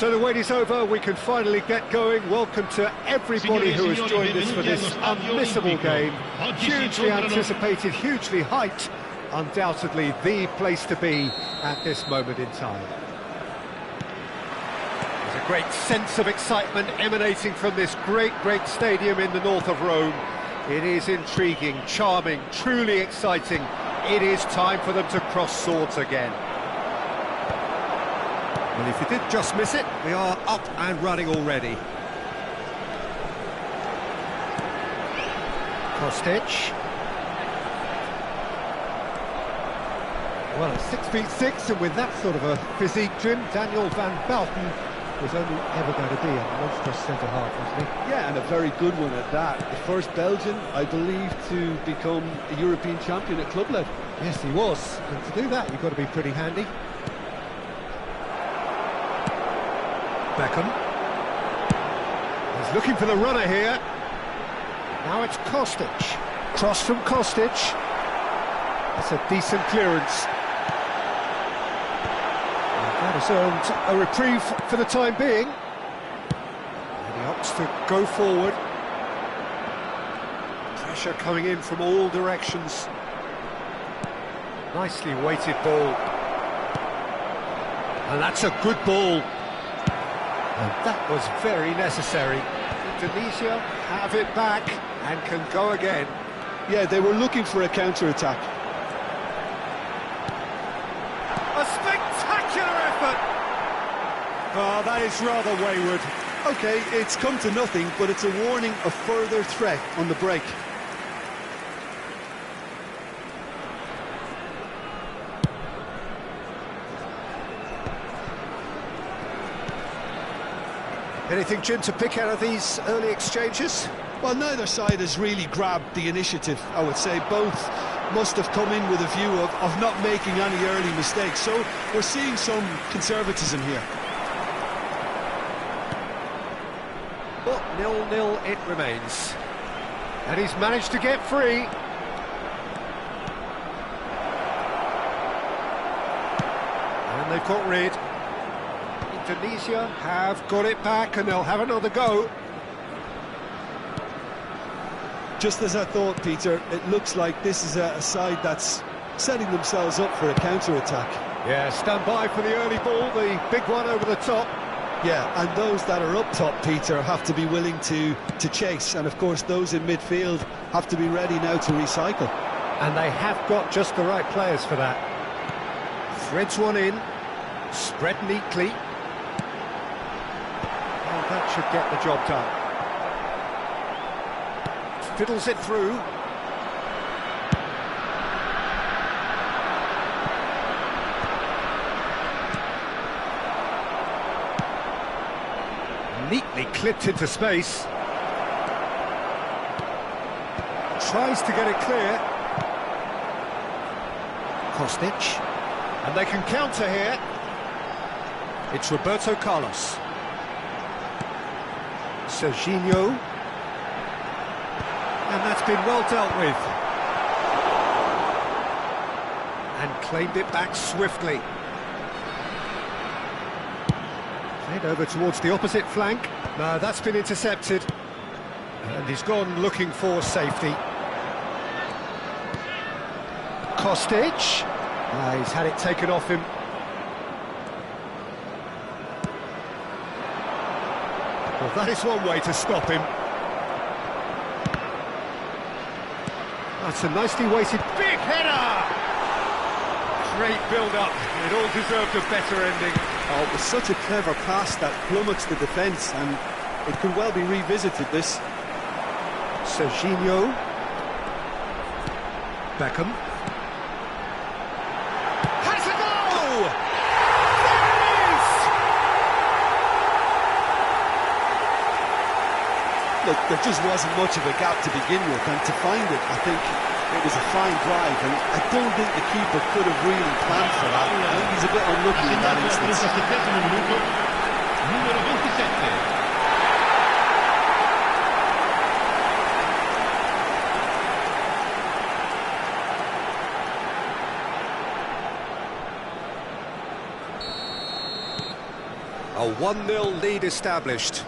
So the wait is over, we can finally get going. Welcome to everybody who has joined us for this unmissable game. Hugely anticipated, hugely hyped. Undoubtedly the place to be at this moment in time. There's a great sense of excitement emanating from this great stadium in the north of Rome. It is intriguing, charming, truly exciting. It is time for them to cross swords again. Well, if you did just miss it, we are up and running already. Kostic. Well, at 6'6", and with that sort of a physique, Jim, Daniel van Bouten was only ever going to be a monstrous centre-half, wasn't he? Yeah, and a very good one at that. The first Belgian, I believe, to become a European champion at club level. Yes, he was. And to do that, you've got to be pretty handy. Beckham. He's looking for the runner here. Now it's Kostic. Cross from Kostic. That's a decent clearance. That has earned a reprieve for the time being. And he opts to go forward. Pressure coming in from all directions. Nicely weighted ball. And that's a good ball. And that was very necessary. Indonesia have it back and can go again. Yeah, they were looking for a counter-attack. A spectacular effort! Oh, that is rather wayward. OK, it's come to nothing, but it's a warning of further threat on the break. Anything, Jim, to pick out of these early exchanges? Well, neither side has really grabbed the initiative, I would say. Both must have come in with a view of not making any early mistakes. So we're seeing some conservatism here. Well, 0-0 it remains. And he's managed to get free. And they've got rid. Indonesia have got it back and they'll have another go. Just as I thought, Peter, it looks like this is a side that's setting themselves up for a counter-attack. Yeah, stand by for the early ball, the big one over the top. Yeah, and those that are up top, Peter, have to be willing to chase. And, of course, those in midfield have to be ready now to recycle. And they have got just the right players for that. Threads one in, spread neatly. That should get the job done. Fiddles it through. Neatly clipped into space. Tries to get it clear. Kostic. And they can counter here. It's Roberto Carlos. Serginho, and that's been well dealt with, and claimed it back swiftly. Played over towards the opposite flank. No, that's been intercepted, and he's gone looking for safety. Kostic, he's had it taken off him. Well, that is one way to stop him. That's a nicely weighted big header! Great build-up. It all deserved a better ending. Oh, it was such a clever pass that plummets the defence, and it could well be revisited, this. Serginho. Beckham. Has a goal! There it is! Look, there just wasn't much of a gap to begin with, and to find it, I think it was a fine drive, and I don't think the keeper could have really planned for that. I think he's a bit unlucky in that instance. A 1-0 lead established.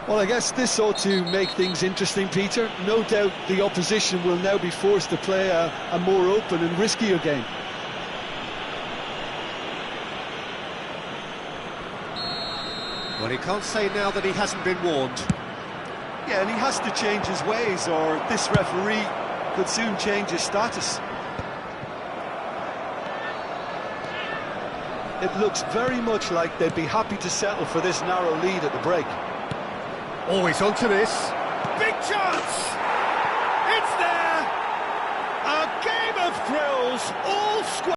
Well, I guess this ought to make things interesting, Peter. No doubt the opposition will now be forced to play a more open and riskier game. Well, he can't say now that he hasn't been warned. Yeah, and he has to change his ways, or this referee could soon change his status. It looks very much like they'd be happy to settle for this narrow lead at the break. Always onto this. Big chance! It's there! A game of thrills, all square.